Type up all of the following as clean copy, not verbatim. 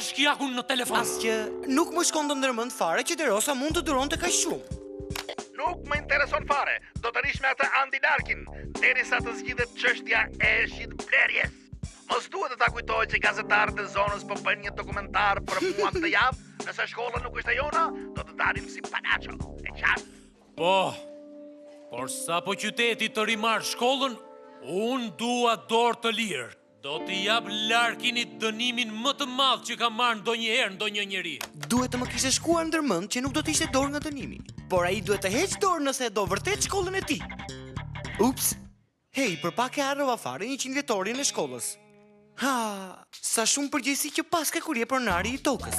shkjakun në telefon. As që nuk më shkon të ndërmend fare që Derosa mund të duronte kaq shumë. Nuk më intereson fare. Do të rish me atë Andi Larkin derisa të zgjidhet çështja e Eshit Blerjes. Mos duhet të ta kujtoj që gazetarët e zonës po bëjnë një dokumentar për mua këtë javë. Nëse shkolla nuk është e jona, do të dalim si panaço. E qartë? Po, por sa po qyteti të rimar shkollën, unë dua dorë të lirë. Do t'i jap Larkinit dënimin më të madh që ka marrë ndonjëherë ndonjë njeri. Duhet të më kishte shkuar ndërmend që nuk do të ishte dorë nga dënimi. Por ai duhet të heqë dorë nëse do vërtet shkollën e tij. Ups. Hej, për pak e harrova fare 100 vjetorin e shkollës. Ha, sa shumë përgjegjësi që paska kur je pronari i tokës.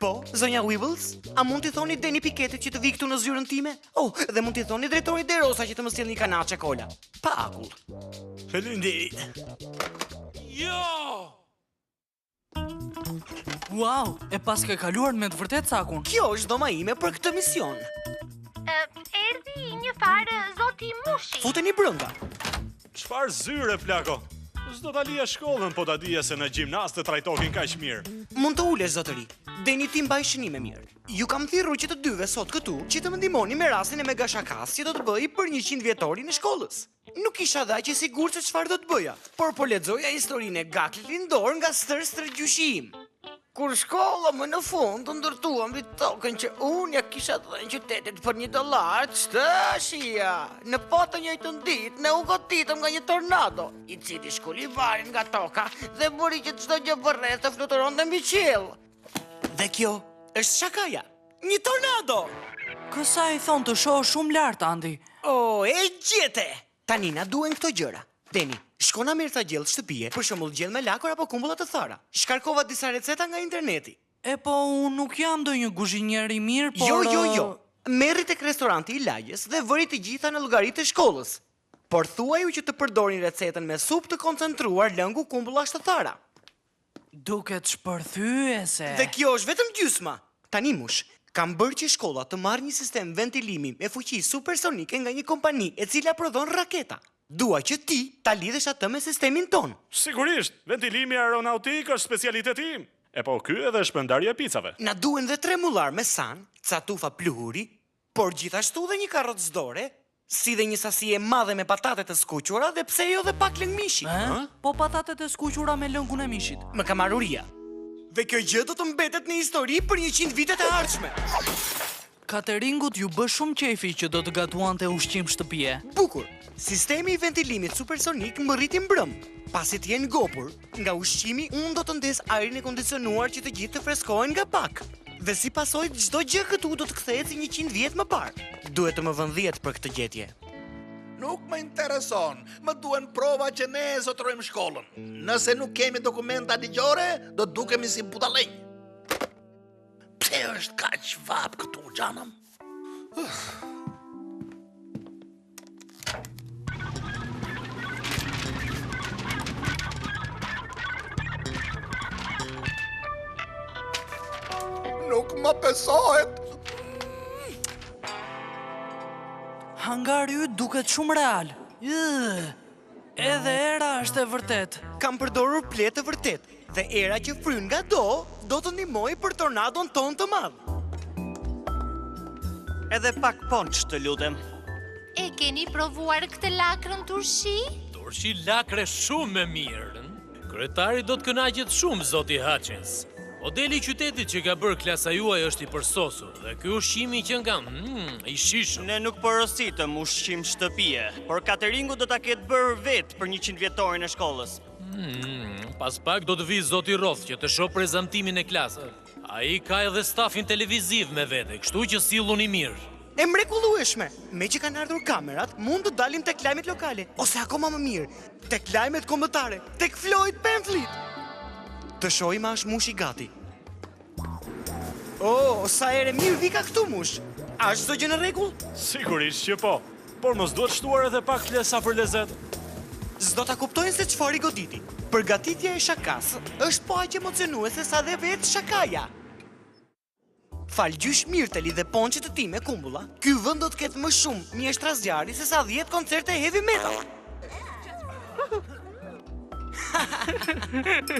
Po, zonja Weebles, a mund t'i thoni Deni Piketit që të vi këtu në zyrën time? Oh, dhe mund t'i thoni drejtorit Derosa që të më sjellë një kanaçe kola. Pa akull. Faleminderit. Jo! Wow, e pas ke kaluar me të vërtet sakun. Kjo është dhoma ime për këtë mision. Erdhi një farë zoti Mushi. Futeni brenda. Çfarë zyre plako? S'do ta lija shkollën, po ta dija se në gjimnast të trajtohin kaq mirë. Mund të ulesh zotëri. Deni ti mbaj shënime mirë. Ju kam thirrur që të dyve sot këtu që të më ndihmoni me rastin e megashakas që do të bëj për 100 vjetorin e shkollës. Nuk isha dha që sigurt se çfarë do të bëja, por po lexoja historinë e Gaklit Lindor nga stër gjyshim. Kur shkolla më në fund të ndërtua mbi tokën që unë ja kisha dhënë qytetit për $1, shtashia, në po të njëjtën ditë ne u goditëm nga një tornado, i cili shkuli varin nga toka dhe bëri që çdo gjë përreth të fluturonte mbi qiell. Dhe kjo është shakaja. Një tornado! Kësa i thon të shoh shumë lart, Andi. O, e gjete! Tani na duhen këto gjëra. Deni, shkona mirë ta gjellë shtëpie, për shembull gjell me lakur apo kumbulla të thara. Shkarkova disa receta nga interneti. E po, unë nuk jam ndonjë kuzhinier i mirë, por... Jo. Merri tek restoranti i lagjes dhe vëri të gjitha në llogaritë të shkollës. Por thuaju që të përdorin recetën me supë të koncentruar lëngu kumbullash të thara. Duket shpërthyese. Dhe kjo është vetëm gjysma. Tani mush, kam bërë që shkolla të marrë një sistem ventilimi me fuqi supersonike nga një kompani e cila prodhon raketa. Dua që ti ta lidhesh atë me sistemin ton. Sigurisht, ventilimi aeronautik është specialiteti im. E po ky edhe shpërndarja e picave. Na duhen dhe 3 mullar me san, ca tufa pluhuri, por gjithashtu dhe një karrocë dore, si dhe një sasi e madhe me patate të skuqura dhe pse jo dhe pak lëng mishi. Po patatet e skuqura me lëngun e mishit. Më kamaruria. Dhe kjo gjë do të mbetet në histori për 100 vitet e ardhshme. Cateringut ju bë shumë qefi që do të gatuante ushqim shtëpie. Bukur. Sistemi i ventilimit supersonik më rriti mbrëm. Pasi të jenë ngopur, nga ushqimi unë do të ndes ajrin e kondicionuar që të gjithë të freskohen nga pak. Dhe si pasojë çdo gjë këtu do të kthehet si 100 vjet më parë. Duhet të më vën 10 për këtë gjetje. Nuk më intereson. Më duhen prova që ne zotrojmë shkollën. Nëse nuk kemi dokumenta ligjore, do dukemi si budallënj. Pse është kaq vap këtu, xhanam? Nuk më besohet. Hangari yt duket shumë real. Edhe era është e vërtet. Kam përdorur pletë të vërtet dhe era që fryn nga do të ndihmoj për tornadon ton të madh. Edhe pak ponç të lutem. E keni provuar këtë lakrën turshi? Turshi lakre shumë e mirë. Kryetari do të kënaqet shumë, zoti Hutchins. Modeli i qytetit që ka bërë klasa juaj është i përsosur dhe ky ushqimi që nga i shishëm. Ne nuk porositëm ushqim shtëpie, por cateringu do ta ketë bërë vetë për 100 vjetorin e shkollës. Pas pak do të vi zoti Roth që të shoh prezantimin e klasës. Ai ka edhe stafin televiziv me vete, kështu që silluni mirë. E mrekullueshme. Me që kanë ardhur kamerat, mund të dalim tek lajmet lokale, ose akoma më mirë, tek lajmet kombëtare, tek Floyd Pamphlet. Të shohim a është mushi gati. Oh, sa ere mirë vika këtu mush. A është çdo gjë në rregull? Sigurisht që po. Por mos duhet shtuar edhe pak flesa për lezet. S'do ta kuptojnë se çfarë i goditi. Përgatitja e shakas është po aq emocionuese sa dhe vetë shakaja. Fal gjysh Mirteli dhe ponçit të ti me kumbulla, ky vend do të ketë më shumë mjeshtra zjarri se sa 10 koncerte heavy metal.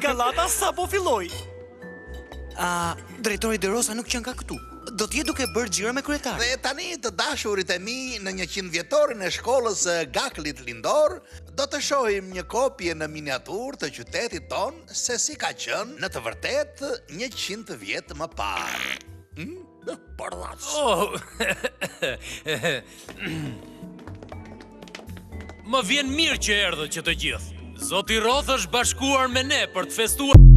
Gallata sa po filloi. Drejtori De Rosa nuk qenë ka këtu. Do t'je duke bërë xhira me kryetarin. Dhe tani të dashurit e mi në 100 vjetorin e shkollës së Gaklit Lindor, do të shohim një kopje në miniatur të qytetit ton se si ka qenë në të vërtet 100 vjet më parë. Përdac. Oh, më vjen mirë që erdhët që të gjithë. Zoti Roth është bashkuar me ne për të festuar